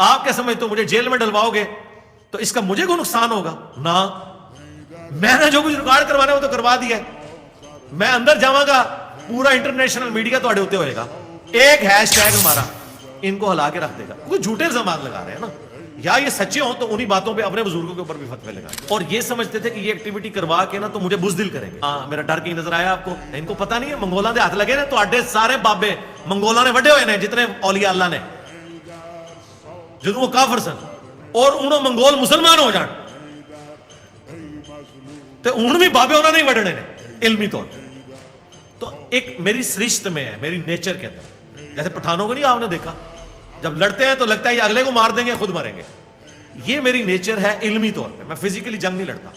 آپ کیا سمجھتے ہو مجھے جیل میں ڈلواؤ گے تو اس کا مجھے کوئی نقصان ہوگا؟ نہ، میں نے جو کچھ ریکارڈ کروانا وہ تو کروا دیا ہے. میں اندر جاواں گا، پورا انٹرنیشنل میڈیا تواڈے اوتے ہوئے گا، ایک ہیش ٹیگ ہمارا ان کو ہلا کے رکھ دے گا. کوئی جھوٹے الزامات لگا رہے ہیں نا، یا یہ سچے ہوں تو انہی باتوں پہ اپنے بزرگوں کے اوپر بھی فتوے لگائیں. اور یہ سمجھتے تھے کہ یہ ایکٹیویٹی کروا کے نا تو مجھے بزدل کریں گے. ہاں، میرا ڈر کہیں نظر آیا آپ کو؟ ان کو پتہ نہیں ہے منگولاں دے ہاتھ لگے نے، تواڈے سارے بابے منگولاں نے وڈے ہوئے نے، جتنے اولیاء اللہ نے، جدوں وہ کافر سن اور انہوں منگول مسلمان ہو جان تو ان بھی بابے انہوں نے وڈنے نے علمی طور پر. تو ایک میری سرشت میں ہے، میری نیچر کے اندر. جیسے پٹھانوں کو نہیں آپ نے دیکھا، جب لڑتے ہیں تو لگتا ہے یہ اگلے کو مار دیں گے، خود مریں گے. یہ میری نیچر ہے علمی طور پہ. میں فزیکلی جنگ نہیں لڑتا.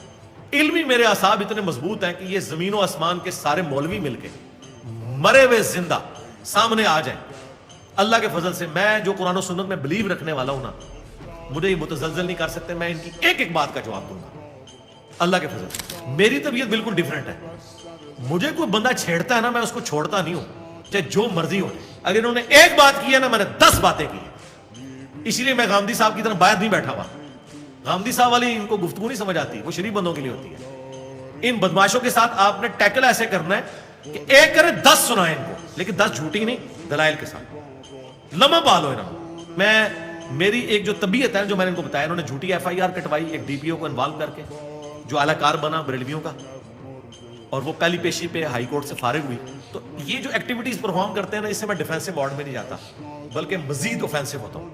علمی میرے اعصاب اتنے مضبوط ہیں کہ یہ زمین و آسمان کے سارے مولوی مل کے مرے ہوئے زندہ سامنے آ جائیں اللہ کے فضل سے. میں جو قرآن و سنت میں بلیو رکھنے والا ہوں نا، مجھے یہ متزلزل نہیں کر سکتے. میں ان کی ایک ایک بات کا جواب دوں گا اللہ کے فضل سے. میری طبیعت بالکل ڈیفرنٹ ہے. مجھے کوئی بندہ چھیڑتا ہے نا، میں اس کو چھوڑتا نہیں ہوں، چاہے جو مرضی ہو. اگر انہوں نے ایک بات کی ہے نا، میں نے 10 باتیں کی. اس لیے میں غامدی صاحب کی طرح باہر نہیں بیٹھا ہوا. غامدی صاحب والی ان کو گفتگو نہیں سمجھ آتی، وہ شریف بندوں کے لیے ہوتی ہے. ان بدماشوں کے ساتھ آپ نے ٹیکل ایسے کرنا ہے کہ ایک کرے 10 سنائیں ان کو، لیکن 10 جھوٹی نہیں، دلائل کے ساتھ. لمحہ پال ہو انہوں. میں میری ایک جو طبیعت ہے جو میں نے ان کو بتایا، انہوں نے جھوٹی FIR کٹوائی ایک DPO کو انوالو کر کے، جو اعلی کار بنا بریلویوں کا، اور وہ پہلی پیشی پہ ہائی کورٹ سے فارغ ہوئی. تو یہ جو ایکٹیویٹیز پرفارم کرتے ہیں نا، اس سے میں ڈیفینسو موڈ میں نہیں جاتا بلکہ مزید اوفینسو ہوتا ہوں.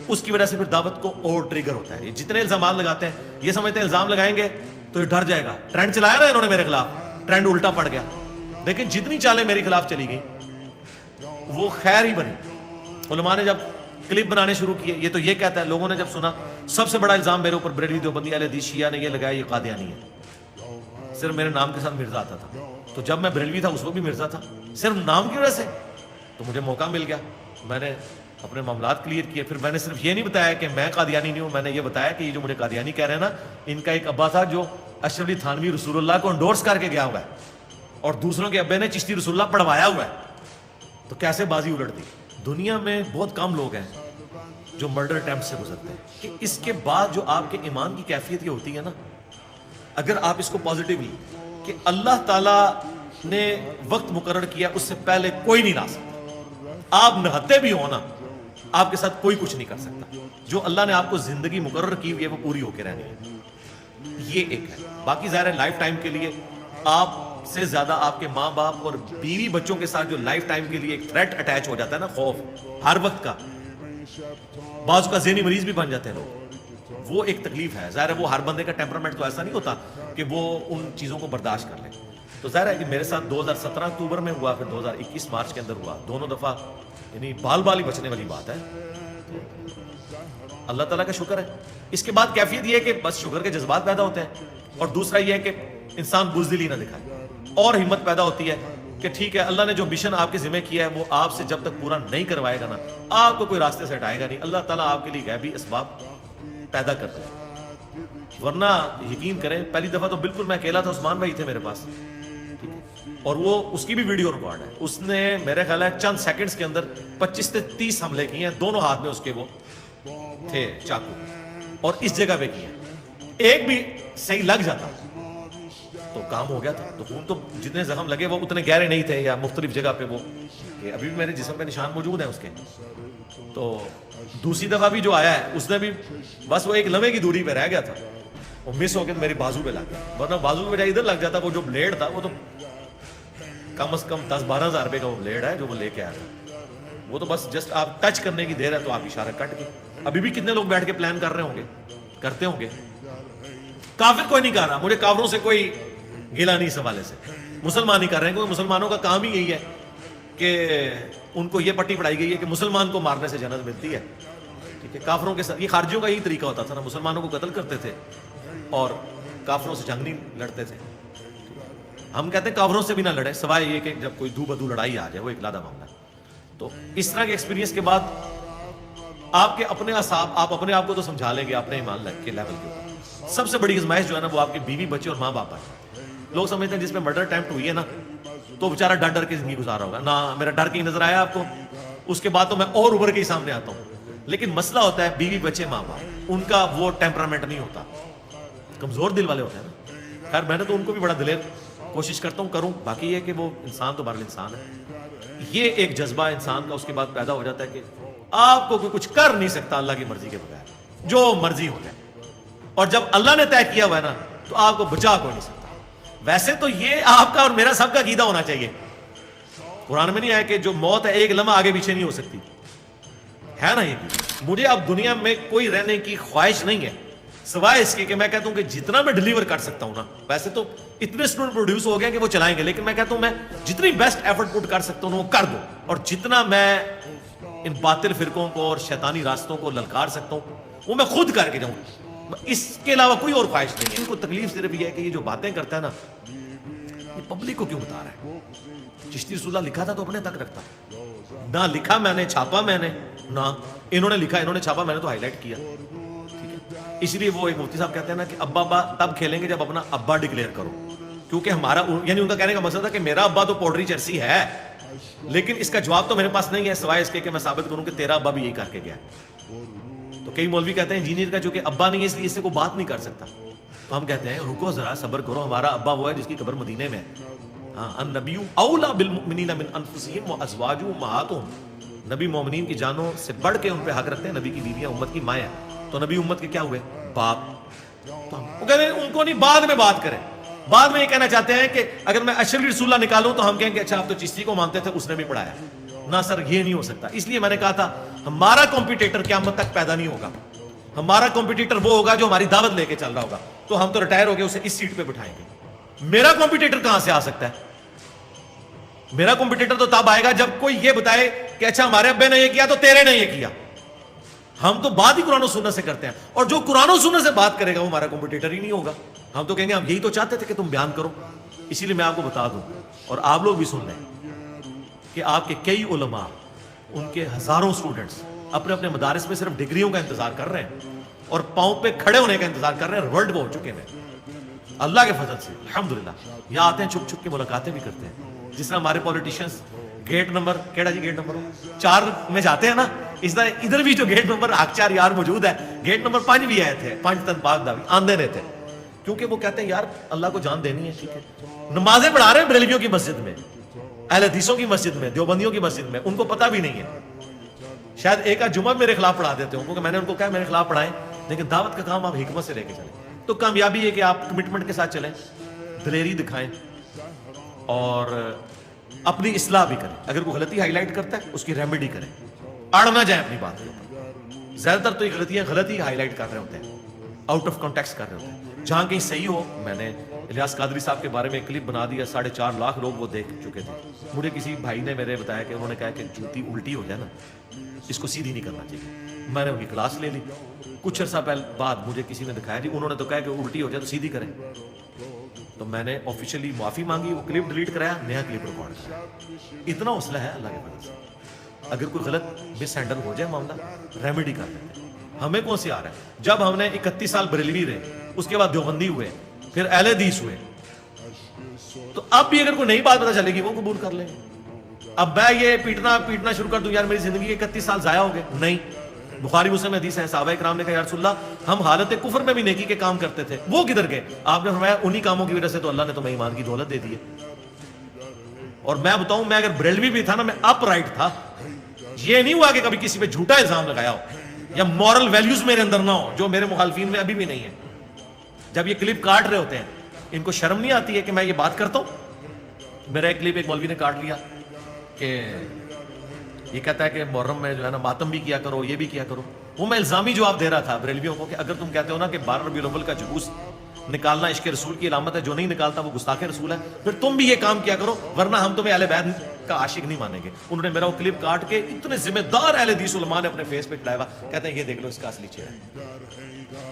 اس کی وجہ سے پھر دعوت کو اور ٹریگر ہوتا ہے. یہ جتنے الزامات لگاتے ہیں، یہ سمجھتے ہیں الزام لگائیں گے تو یہ ڈر جائے گا. ٹرینڈ چلایا نا انہوں نے میرے خلاف، ٹرینڈ الٹا پڑ گیا. لیکن جتنی چالیں میرے خلاف چلی گئی وہ خیر ہی بنی. علماء نے جب کلپ بنانے شروع کیے، یہ تو یہ کہتا ہے، لوگوں نے جب سنا سب سے بڑا الزام میرے اوپر بریلوی دیوبندی اہل حدیث شیعہ نے یہ لگایا یہ قادیانی ہے. صرف میرے نام کے ساتھ مرزا آتا تھا. تو جب میں بریلوی تھا اس وقت بھی مرزا تھا، صرف نام کی وجہ سے. تو مجھے موقع مل گیا، میں نے اپنے معاملات کلیئر کیے. پھر میں نے صرف یہ نہیں بتایا کہ میں قادیانی نہیں ہوں، میں نے یہ بتایا کہ یہ جو مجھے قادیانی کہہ رہے ہیں نا، ان کا ایک ابا تھا جو اشرف علی تھانوی رسول اللہ کو انڈورس کر کے گیا ہوا ہے، اور دوسروں کے ابے نے چشتی رسول اللہ پڑھوایا ہوا ہے. تو کیسے بازی الٹتی. دنیا میں بہت کم لوگ ہیں جو مرڈر اٹیمپٹ سے گزرتے ہیں. کہ اس کے بعد جو آپ کے ایمان کی کیفیت یہ ہوتی ہے نا، اگر آپ اس کو پازیٹیولی کہ اللہ تعالیٰ نے وقت مقرر کیا اس سے پہلے کوئی نہیں لا سکتا. آپ نہتے بھی ہو نا، آپ کے ساتھ کوئی کچھ نہیں کر سکتا. جو اللہ نے آپ کو زندگی مقرر کی ہوئی ہے وہ پوری ہو کے رہنی ہے. یہ ایک ہے. باقی ظاہر ہے لائف ٹائم کے لیے آپ سے زیادہ آپ کے ماں باپ اور بیوی بچوں کے ساتھ جو لائف ٹائم کے لیے ایک تھریٹ اٹیچ ہو جاتا ہے نا، خوف ہر وقت کا، بعض کا ذہنی مریض بھی بن جاتے ہیں لوگ، وہ ایک تکلیف ہے. ظاہر ہے وہ ہر بندے کا ٹیمپرامنٹ تو ایسا نہیں ہوتا کہ وہ ان چیزوں کو برداشت کر لے. تو ظاہر ہے کہ میرے ساتھ 2017 اکتوبر میں ہوا، پھر 2021 مارچ کے اندر ہوا. دونوں دفعہ یعنی بال بال ہی بچنے والی بات ہے. اللہ تعالیٰ کا شکر ہے. اس کے بعد کیفیت یہ ہے کہ بس شکر کے جذبات پیدا ہوتے ہیں، اور دوسرا یہ ہے کہ انسان بزدلی نہ دکھائے، اور ہمت پیدا ہوتی ہے کہ ٹھیک ہے اللہ نے جو مشن آپ کے ذمہ کیا ہے وہ آپ سے جب تک پورا نہیں کروائے گا نا، آپ کو کوئی راستے سے ہٹائے گا نہیں. اللہ تعالیٰ آپ کے لیے غیبی اسباب پیدا کرتا ہے. ورنہ یقین کریں پہلی دفعہ تو بالکل میں اکیلا تھا، عثمان بھائی تھے میرے پاس، اور وہ اس کی بھی ویڈیو ریکارڈ ہے. اس نے میرے خیال ہے چند سیکنڈز کے اندر 25 سے 30 حملے کیے ہیں. دونوں ہاتھ میں اس کے وہ تھے چاقو، اور اس جگہ پہ کیے. ایک بھی صحیح لگ جاتا تو کام ہو گیا تھا. تو خون تو جتنے زخم لگے وہ اتنے گہرے نہیں تھے، یا مختلف جگہ پہ وہ کہ ابھی بھی میرے جسم پہ نشان موجود ہیں اس کے. تو دوسری دفعہ بھی جو آیا ہے اس نے بھی بس وہ ایک لمحے کی دوری پہ رہ گیا تھا، وہ مس ہو کے میری بازو پہ لگ گیا. ورنہ بازو کی بجائے ادھر لگ جاتا. وہ جو بلیڈ تھا وہ تو کم از کم 10-12 ہزار روپے کا وہ بلیڈ ہے جو وہ لے کے آیا تھا. وہ تو بس جسٹ آپ ٹچ کرنے کی دیر ہے تو آپ اشارہ کٹ کے. ابھی بھی کتنے لوگ بیٹھ کے پلان کر رہے ہوں گے، کرتے ہوں گے. کافر کوئی نہیں کر رہا، مجھے کافروں سے کوئی گلا نہیں اس حوالے سے. مسلمان ہی کر رہے ہیں، کیونکہ مسلمانوں کا کام ہی یہی ہے کہ ان کو یہ پٹی پڑھائی گئی ہے کہ مسلمان کو مارنے سے جنت ملتی ہے. ٹھیک ہے، کافروں کے ساتھ یہ خارجیوں کا یہی طریقہ ہوتا تھا نا، مسلمانوں کو قتل کرتے تھے اور کافروں سے جنگ نہیں لڑتے تھے. ہم کہتے ہیں کافروں سے بھی نہ لڑے، سوائے یہ کہ جب کوئی دو بدو لڑائی آ جائے، وہ ایک علیحدہ معاملہ ہے. تو اس طرح کے ایکسپیرینس کے بعد آپ کے اپنے اعصاب، آپ اپنے آپ کو تو سمجھا لیں گے اپنے ایمان کے لیول کے اوپر. سب سے بڑی آزمائش جو ہے نا وہ آپ کے بیوی بچے اور ماں باپ ہے. لوگ سمجھتے ہیں جس پہ مرڈر اٹیمپٹ ہوئی ہے نا تو بیچارہ ڈر کے زندگی گزارا ہوگا. نہ، میرا ڈر کہیں نظر آیا آپ کو؟ اس کے بعد تو میں اور ابھر کے ہی سامنے آتا ہوں. لیکن مسئلہ ہوتا ہے بیوی بچے ماں باپ، ان کا وہ ٹیمپرامنٹ نہیں ہوتا، کمزور دل والے ہوتے ہیں نا. خیر میں نے تو ان کو بھی بڑا دلیر کوشش کرتا ہوں کروں، باقی یہ کہ وہ انسان تو بہرحال انسان ہے. یہ ایک جذبہ انسان کا اس کے بعد پیدا ہو جاتا ہے کہ آپ کو کوئی کچھ کر نہیں سکتا اللہ کی مرضی کے بغیر، جو مرضی ہو جائے. اور جب اللہ نے طے کیا ہوا ہے نا تو آپ کو بچا کوئی نہیں سکتا. ویسے تو یہ آپ کا اور میرا سب کا عقیدہ ہونا چاہیے. قرآن میں نہیں آیا کہ جو موت ہے ایک لمحہ آگے پیچھے نہیں ہو سکتی، ہے نا. یہ مجھے اب دنیا میں کوئی رہنے کی خواہش نہیں ہے سوائے اس کے کہ میں کہتا ہوں کہ جتنا میں ڈلیور کر سکتا ہوں نا، ویسے تو اتنے اسٹوڈنٹ پروڈیوس ہو گئے کہ وہ چلائیں گے، لیکن میں کہتا ہوں میں جتنی بیسٹ ایفرٹ پٹ کر سکتا ہوں وہ کر دوں، اور جتنا میں ان باطل فرقوں کو اور شیطانی راستوں کو للکار سکتا ہوں وہ میں خود کر کے جاؤں. اس کے علاوہ کوئی اور خواہش نہیں ہے. ان کو تکلیف صرف یہ ہے کہ یہ جو باتیں کرتا ہے نا یہ پبلک کو کیوں بتا رہا ہے. چشتی رسول اللہ لکھا تھا تو اپنے تک رکھتا، نہ لکھا میں نے چھاپا میں نے، نہ انہوں نے لکھا انہوں نے چھاپا میں نے تو ہائی لائٹ کیا. اس لیے وہ ایک مفتی صاحب کہتے ہیں نا کہ ابا ابا تب کھیلیں گے جب اپنا ابا ڈکلیئر کرو، کیونکہ ہمارا یعنی ان کا کہنے کا مقصد تھا کہ میرا ابا تو پوڈری چرسی ہے، لیکن اس کا جواب تو میرے پاس نہیں ہے سوائے اس کے کہ میں ثابت کروں کہ تیرا ابا بھی یہی کر کے گیا. تو کئی مولوی کہتے ہیں انجینئر کا چونکہ ابا نہیں ہے اس لیے اس سے کوئی بات نہیں کر سکتا. تو ہم کہتے ہیں رکو ذرا صبر کرو، ہمارا ابا وہ ہے جس کی قبر مدینے میں ہے. ہاں النبی اولا بالمؤمنین من انفسہم وازواجہ امہاتہم، نبی مومنین کی جانوں سے بڑھ کے ان پہ حق رکھتے ہیں. نبی کی بیویاں امت کی مائیں ہیں، تو نبی امت کے کیا ہوئے؟ باپ. وہ کہتے ہیں ان کو نہیں بعد میں بات کریں. بعد میں یہ کہنا چاہتے ہیں کہ اگر میں اشرف رسول اللہ نکالوں تو ہم کہیں گے اچھا آپ تو چشتی کو مانتے تھے اس نے بھی پڑھایا. نہ سر یہ نہیں ہو سکتا. اس لیے میں نے کہا تھا ہمارا کمپیٹیٹر قیامت تک پیدا نہیں ہوگا. ہمارا کمپیٹیٹر وہ ہوگا جو ہماری دعوت لے کے چل رہا ہوگا. تو ہم تو ریٹائر ہو گئے اسے اس سیٹ پہ بٹھائیں گے. میرا کمپیٹیٹر کہاں سے آ سکتا ہے؟ میرا کمپیٹیٹر تو تب آئے گا جب کوئی یہ بتائے کہ اچھا ہمارے ابے نے یہ کیا تو تیرے نے یہ کیا. ہم تو بات ہی قرآن و سنت سے کرتے ہیں، اور جو قرآن و سنت سے بات کرے گا وہ ہمارا کمپیٹیٹر ہی نہیں ہوگا. ہم تو کہیں گے ہم یہی تو چاہتے تھے کہ تم بیان کرو. اسی لیے میں آپ کو بتا دوں اور آپ لوگ بھی سن لیں کہ آپ کے کئی علماء، ان کے ہزاروں اسٹوڈنٹس اپنے اپنے مدارس میں صرف ڈگریوں کا انتظار کر رہے ہیں اور پاؤں پہ کھڑے ہونے کا انتظار کر رہے ہیں. ورلڈ میں ہو چکے ہیں اللہ کے فضل سے الحمدللہ. یہاں آتے ہیں چھپ چھپ کے ملاقاتیں بھی کرتے ہیں. جس طرح ہمارے پولیٹیشینس گیٹ نمبر کیڑا جی گیٹ نمبر 4 میں جاتے ہیں نا، اس طرح ادھر بھی جو گیٹ نمبر 4 یار موجود ہے، گیٹ نمبر 5 بھی آئے تھے 5 تن پاک داوی آندے رہتے ہیں. کیونکہ وہ کہتے ہیں یار اللہ کو جان دینی ہے. ٹھیک ہے نمازیں پڑھا رہے ہیں بریلویوں کی مسجد میں، اہل حدیثوں کی مسجد میں، دیوبندیوں کی مسجد میں، ان کو پتہ بھی نہیں ہے. شاید ایک آدھ جمعہ میرے خلاف پڑھا دیتے ہوں کیونکہ میں نے ان کو کہا میرے خلاف پڑھائیں، لیکن دعوت کا کام آپ حکمت سے لے کے چلیں. تو کامیابی ہے کہ آپ کمٹمنٹ کے ساتھ چلیں، دلیری دکھائیں اور اپنی اصلاح بھی کریں. اگر کوئی غلطی ہائی لائٹ کرتا ہے اس کی ریمیڈی کریں، اڑ نہ جائیں اپنی بات کے اوپر. زیادہ تر تو یہ غلطیاں غلطی ہائی لائٹ کر رہے ہوتے ہیں، آؤٹ آف کانٹیکسٹ کر رہے ہوتے ہیں. جہاں کہیں صحیح ہو، میں نے الیاس قادری صاحب کے بارے میں ایک کلپ بنا دیا، 4.5 لاکھ لوگ وہ دیکھ چکے تھے. مجھے کسی بھائی نے میرے بتایا کہ انہوں نے کہا کہ جوتی الٹی ہو جائے نا اس کو سیدھی نہیں کرنا چاہیے. میں نے ان کی کلاس لے لی. کچھ عرصہ پہلے بعد مجھے کسی نے دکھایا جی انہوں نے تو کہا کہ الٹی ہو جائے تو سیدھی کریں. تو میں نے آفیشیلی معافی مانگی، وہ کلپ ڈیلیٹ کرایا، نیا کلپ ریکارڈ کرایا. اتنا حوصلہ ہے اللہ کے فضل سے. اگر کوئی غلط مس ہینڈل ہو جائے معاملہ ریمیڈی کر دیتے ہیں. ہمیں کون سی آ رہا ہے؟ جب ہم نے 31 سال بریلوی رہے، اس کے بعد دیوبندی ہوئے، پھر اہل حدیث ہوئے، تو اب بھی اگر کوئی نئی بات پتہ چلے گی وہ قبول کر لیں گے. اب میں یہ پیٹنا شروع کر دوں یار میری زندگی کے 31 سال ضائع ہو گئے؟ نہیں. بخاری مسلم حدیث ہے، صحابہ کرام نے کہا یا رسول اللہ ہم حالت کفر میں بھی نیکی کے کام کرتے تھے، وہ کدھر گئے؟ آپ نے فرمایا انہی کاموں کی وجہ سے تو اللہ نے تمہیں ایمان کی دولت دے دی ہے. اور میں بتاؤں میں اگر بریلوی بھی تھا نا، میں اپ رائٹ تھا. یہ نہیں ہوا کہ کبھی کسی پہ جھوٹا الزام لگایا ہو یا مورل ویلیوز میرے اندر نہ ہو جو میرے مخالفین میں ابھی بھی نہیں ہے. جب یہ کلپ کاٹ رہے ہوتے ہیں ان کو شرم نہیں آتی ہے کہ میں یہ بات کرتا ہوں؟ میرا ایک کلپ ایک مولوی نے کاٹ لیا کہ یہ کہتا ہے کہ محرم میں جو ہے نا ماتم بھی کیا کرو، یہ بھی کیا کرو. وہ میں الزامی جواب دے رہا تھا بریلویوں کو کہ اگر تم کہتے ہو نا کہ 12 ربیع الاول کا جلوس نکالنا عشق رسول کی علامت ہے، جو نہیں نکالتا وہ گستاخ رسول ہے، پھر تم بھی یہ کام کیا کرو ورنہ ہم تمہیں اہل بیت کا عاشق نہیں مانیں گے. انہوں نے میرا وہ کلپ کاٹ کے اتنے ذمہ دار اہل حدیث علماء نے اپنے فیس پہ چڑھایا ہوا، کہتے ہیں یہ دیکھ لو اس کا اصلی چہرہ.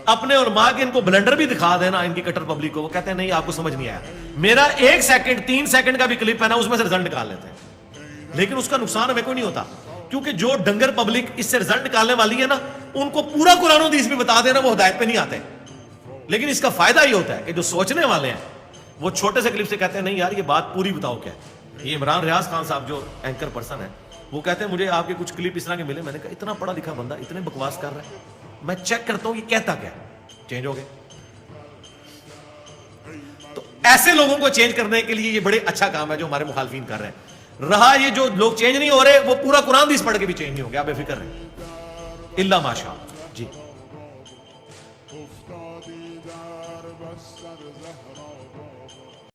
اپنے علماء کے ان کو بلنڈر بھی دکھا دینا ان کی کٹر پبلک کو، وہ کہتے ہیں نہیں آپ کو سمجھ نہیں آیا. میرا 1 سیکنڈ 3 سیکنڈ کا بھی کلپ ہے نا اس میں سے رزلٹ نکال لیتے ہیں، لیکن اس کا نقصان ہمیں کوئی نہیں ہوتا کیونکہ جو ڈنگر پبلک اس سے رزلٹ نکالنے والی ہے نا ان کو پورا قرآن و حدیث بھی بتا دینا وہ ہدایت پہ نہیں آتے. لیکن اس کا فائدہ یہ ہوتا ہے کہ جو سوچنے والے ہیں وہ چھوٹے سے کلپ سے کہتے ہیں نہیں یار یہ بات پوری بتاؤ کیا ہے. یہ عمران ریاض خان صاحب جو اینکر پرسن ہے وہ کہتے ہیں مجھے آپ کے کچھ کلپ اس طرح کے ملے, میں نے کہا اتنا پڑھا لکھا بندہ اتنے بکواس کر رہا ہے, میں چیک کرتا ہوں یہ کہتا کیا, چینج ہو گئے. تو ایسے لوگوں کو چینج کرنے کے لیے یہ بڑے اچھا کام ہے جو ہمارے مخالفین کر رہے ہیں. رہا یہ جو لوگ چینج نہیں ہو رہے, وہ پورا قرآن حدیث پڑھ کے بھی چینج نہیں ہو گیا, آپ بے فکر رہیں, الا ماشاء. جی